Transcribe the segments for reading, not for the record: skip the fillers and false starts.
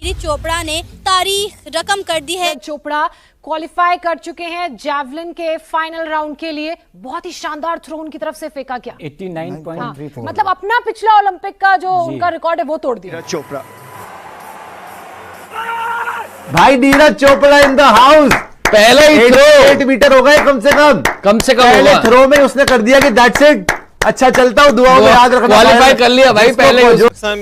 नीरज चोपड़ा ने तारीख रकम कर दी है। चोपड़ा क्वालिफाई कर चुके हैं जैवलिन के फाइनल राउंड के लिए। बहुत ही शानदार थ्रो उनकी तरफ से फेंका गया 89.34 मतलब अपना पिछला ओलंपिक का जो उनका रिकॉर्ड है वो तोड़ दिया। नीरज चोपड़ा, भाई Neeraj Chopra in the house. पहले ही थ्रो 8 मीटर हो गए कम से कम पहले होगा। थ्रो में उसने कर दिया कि दैट्स इट। अच्छा चलता हूँ, दुआओं में याद रखना। क्वालिफाई कर लिया भाई पहले।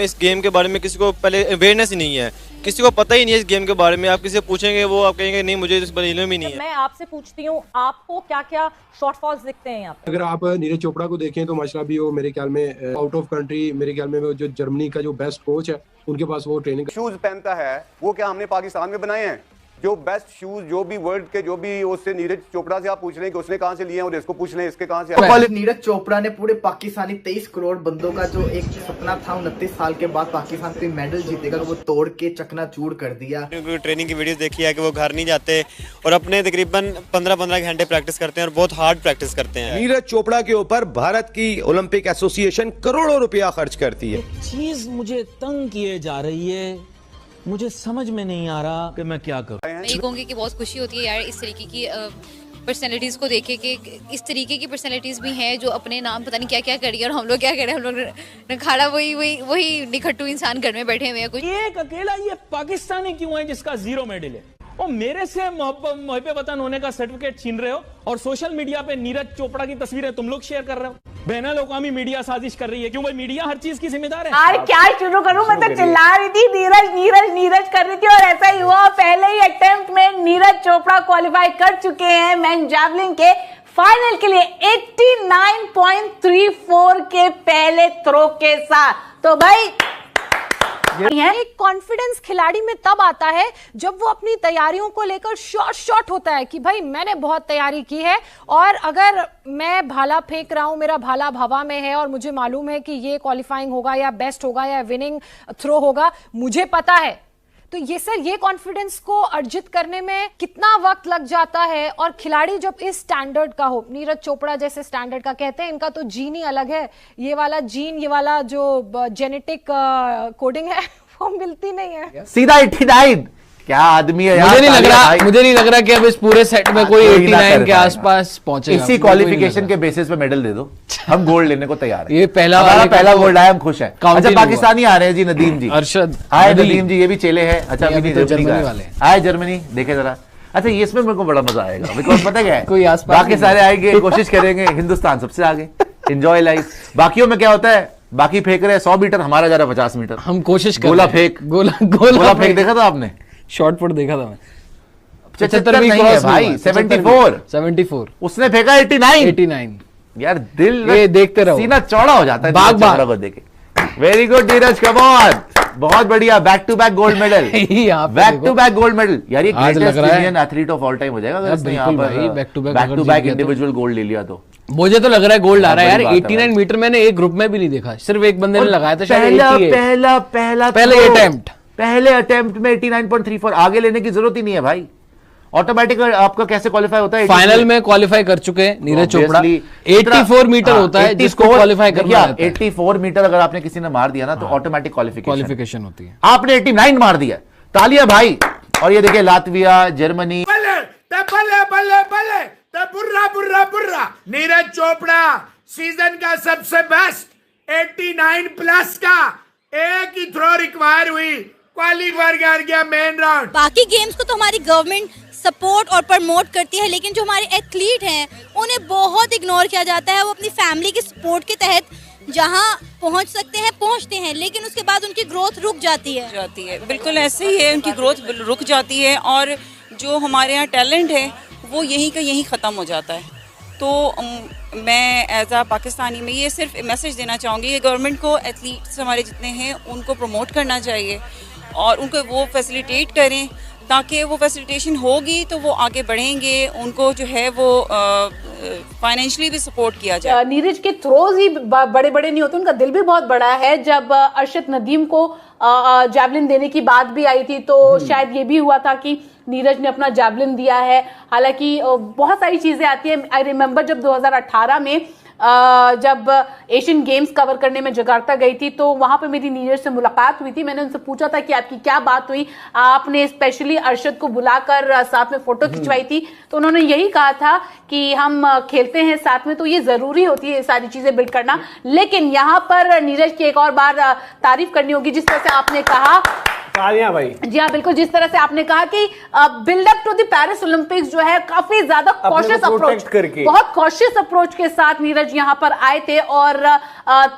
इस गेम के बारे में किसी को पहले अवेयरनेस ही नहीं है, किसी को पता ही नहीं है इस गेम के बारे में। आप किसी से पूछेंगे वो आप कहेंगे नहीं मुझे इस बारे में नहीं है। मैं आपसे पूछती हूँ, आपको क्या क्या शॉर्टफॉल्स दिखते हैं यहाँ पे? अगर आप नीरज चोपड़ा को देखें तो माशाल्लाह भी वो मेरे ख्याल में आउट ऑफ कंट्री, मेरे ख्याल में वो जो जर्मनी का जो बेस्ट कोच है उनके पास वो ट्रेनिंग शूज पहनता है वो क्या हमने पाकिस्तान में बनाए हैं? जो बेस्ट शूज जो भी वर्ल्ड के जो भी उससे नीरज चोपड़ा से आप पूछ रहे हैं कि उसने कहां से लिए हैं और इसको पूछ रहे हैं इसके कहां से आए। नीरज चोपड़ा ने पूरे पाकिस्तानी 23 करोड़ बंदों का जो एक सपना था 29 साल के बाद पाकिस्तान कोई मेडल जीतेगा वो तोड़ के चकनाचूर कर दिया। ट्रेनिंग की वीडियो देखी है कि वो घर नहीं जाते और अपने तकरीबन 15-15 घंटे प्रैक्टिस करते हैं और बहुत हार्ड प्रैक्टिस करते हैं। नीरज चोपड़ा के ऊपर भारत की ओलंपिक एसोसिएशन करोड़ों रुपया खर्च करती है। चीज मुझे तंग किए जा रही है, मुझे समझ में नहीं आ रहा कि मैं क्या करूं। मैं ये कहूँगी कि बहुत खुशी होती है यार इस तरीके की पर्सनैलिटीज़ को देखे कि इस तरीके की पर्सनैलिटीज़ भी हैं जो अपने नाम पता नहीं क्या क्या करी और हम लोग क्या करें। हम लोग नखाड़ा वही निखट्टू इंसान घर में बैठे हुए हैं। कुछ एक अकेला ये पाकिस्तानी क्यों है जिसका 0 मेडल है और मेरे से मोहब्बे वतन होने का सर्टिफिकेट छीन रहे हो और सोशल मीडिया पे नीरज चोपड़ा की तस्वीरें तुम लोग शेयर कर रहे हो। बैनुल अक़वामी मीडिया साजिश कर रही है। क्यों भाई मीडिया हर चीज की जिम्मेदार है। यार क्या शुरू करूं, मैं तो चिल्ला रही थी नीरज नीरज नीरज कर रही थी और ऐसा ही हुआ। पहले ही अटेम्प्ट में नीरज चोपड़ा क्वालिफाई कर चुके हैं मेन जैवलिन के फाइनल के लिए 89.34 के पहले थ्रो के साथ। तो भाई एक कॉन्फिडेंस खिलाड़ी में तब आता है जब वो अपनी तैयारियों को लेकर शॉर्ट होता है कि भाई मैंने बहुत तैयारी की है और अगर मैं भाला फेंक रहा हूं, मेरा भाला हवा में है और मुझे मालूम है कि ये क्वालिफाइंग होगा या बेस्ट होगा या विनिंग थ्रो होगा, मुझे पता है। तो ये कॉन्फिडेंस को अर्जित करने में कितना वक्त लग जाता है और खिलाड़ी जब इस स्टैंडर्ड का हो, नीरज चोपड़ा जैसे स्टैंडर्ड का, कहते हैं इनका तो जीन ही अलग है। ये वाला जीन, ये वाला जो जेनेटिक कोडिंग है वो मिलती नहीं है। सीधा 89 क्या आदमी है यार। मुझे नहीं लग रहा कि अब इस पूरे सेट में कोई 89 के आसपास पहुंचेगा। इसी क्वालिफिकेशन के बेसिस पे मेडल दे दो, हम गोल्ड लेने को तैयार हैं। ये पहला गोल्ड आया, हम खुश हैं। अच्छा पाकिस्तानी आ रहे हैं जी, नदीम जी, अरशद आए नदीम जी, ये भी चेले हैं। अच्छा अभी जर्मनी वाले आए, जर्मनी देखे जरा। अच्छा ये इसमें मेरे को बड़ा मजा आएगा बिकॉज पता क्या है, कोई आसपास बाकी सारे आएंगे, कोशिश करेंगे, हिंदुस्तान सबसे आगे, एंजॉय लाइफ। बाकियों में क्या होता है, बाकी फेंक रहे 100 मीटर, हमारा जा रहा 50 मीटर। हम कोशिश कर गोला फेंक, गोला फेंक देखा था आपने? शॉर्ट पुट देखा था मैं। 75 नहीं है भाई, 74 उसने फेंका 89 यार। दिल ये देखते रहो, सीना चौड़ा हो जाता है बाग को देखे। Very good Neeraj, come on, बहुत बढ़िया। Back to back gold medal, back to back gold medal यार। ये greatest Indian athlete of all time हो जाएगा अगर इसने यहाँ पर back to back individual gold ले लिया तो। मुझे तो लग रहा है गोल्ड आ रहा है यार। 89 मीटर मैंने एक ग्रुप में भी नहीं देखा, सिर्फ एक बंदे ने लगाया था शायद। पहले अटेम्प्ट में 89.34, आगे लेने की जरूरत ही नहीं है भाई। ऑटोमेटिक आपका कैसे क्वालिफाई होता है? फाइनल में क्वालिफाई कर चुके हैं नीरज चोपड़ा। 84 मीटर होता है जिसको क्वालिफाई करना है। 84 मीटर अगर आपने किसी ने मार दिया ना तो ऑटोमेटिक क्वालिफिकेशन होती है। आपने 89 मार दिया, तालियां भाई। और ये देखिए Latvia, Germany. बुर्रा Neeraj Chopra season का सबसे बेस्ट 89 प्लस का एक ही थ्रो रिक्वायर हुई, क्वालिफाई कर गया मेन राउंड। बाकी गेम्स को तो हमारी गवर्नमेंट सपोर्ट और प्रमोट करती है, लेकिन जो हमारे एथलीट हैं उन्हें बहुत इग्नोर किया जाता है। वो अपनी फैमिली के सपोर्ट के तहत जहां पहुंच सकते हैं पहुंचते हैं, लेकिन उसके बाद उनकी ग्रोथ रुक जाती है। बिल्कुल ऐसे ही है, उनकी ग्रोथ रुक जाती है और जो हमारे यहाँ टैलेंट है वो यहीं का यहीं ख़त्म हो जाता है। तो मैं एज आ पाकिस्तानी में ये सिर्फ मैसेज देना चाहूँगी कि गवर्नमेंट को एथलीट्स हमारे जितने हैं उनको प्रमोट करना चाहिए और उनको वो फैसिलिटेट करें, ताकि वो फैसिलिटेशन होगी तो वो आगे बढ़ेंगे, उनको जो है वो फाइनेंशियली भी सपोर्ट किया जाए। नीरज के थ्रोज ही बड़े बड़े नहीं होते, उनका दिल भी बहुत बड़ा है। जब अरशद नदीम को जैवलिन देने की बात भी आई थी तो शायद ये भी हुआ था कि नीरज ने अपना जैवलिन दिया है। हालांकि बहुत सारी चीजें आती हैं। आई रिमेम्बर जब 2018 में जब एशियन गेम्स कवर करने में जकार्ता गई थी तो वहां पे मेरी नीरज से मुलाकात हुई थी। मैंने उनसे पूछा था कि आपकी क्या बात हुई, आपने स्पेशली अरशद को बुलाकर साथ में फोटो खिंचवाई थी। तो उन्होंने यही कहा था कि हम खेलते हैं साथ में तो ये जरूरी होती है सारी चीजें बिल्ड करना। लेकिन यहाँ पर नीरज की एक और बार तारीफ करनी होगी, जिस तरह से आपने कहा भाई। जी हाँ बिल्कुल, जिस तरह से आपने कहा कि buildup to the Paris Olympics जो है काफी ज्यादा कॉशियस अप्रोच, बहुत कॉशियस अप्रोच के साथ नीरज यहाँ पर आए थे और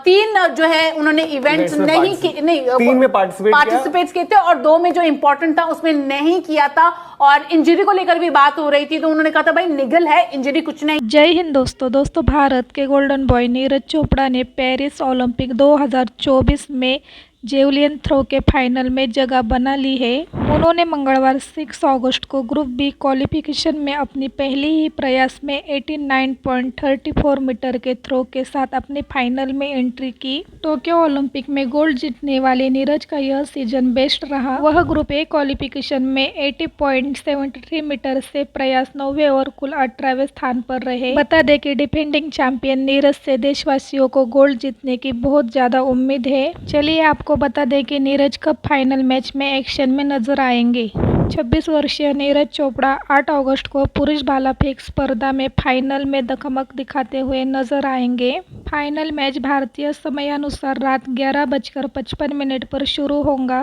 3 जो है उन्होंने इवेंट्स नहीं 3 में पार्टिसिपेट किए थे और 2 में जो इंपॉर्टेंट था उसमें नहीं किया था। और इंजरी को लेकर भी बात हो रही थी तो उन्होंने कहा था भाई निगल है, इंजरी कुछ नहीं। जय हिंद दोस्तों, भारत के गोल्डन बॉय नीरज चोपड़ा ने पेरिस ओलंपिक 2024 में जेवलिन थ्रो के फाइनल में जगह बना ली है। उन्होंने मंगलवार 6 अगस्त को ग्रुप बी क्वालिफिकेशन में अपनी पहली ही प्रयास में 89.34 मीटर के थ्रो के साथ अपने फाइनल में एंट्री की। टोक्यो ओलंपिक में गोल्ड जीतने वाले नीरज का यह सीजन बेस्ट रहा। वह ग्रुप ए क्वालिफिकेशन में 80.73 मीटर से प्रयास 9वें और कुल 18वें स्थान पर रहे। बता दें कि डिफेंडिंग चैंपियन नीरज से देशवासियों को गोल्ड जीतने की बहुत ज्यादा उम्मीद है। चलिए आपको बता दें कि नीरज कब फाइनल मैच में एक्शन में नजर आएंगे। 26 वर्षीय नीरज चोपड़ा 8 अगस्त को पुरुष भाला फेंक स्पर्धा में फाइनल में दमक दिखाते हुए नजर आएंगे। फाइनल मैच भारतीय समयानुसार रात 11:55 पर शुरू होगा।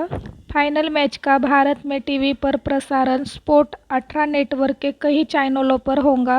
फाइनल मैच का भारत में टीवी पर प्रसारण स्पोर्ट 18 नेटवर्क के कई चैनलों पर होगा।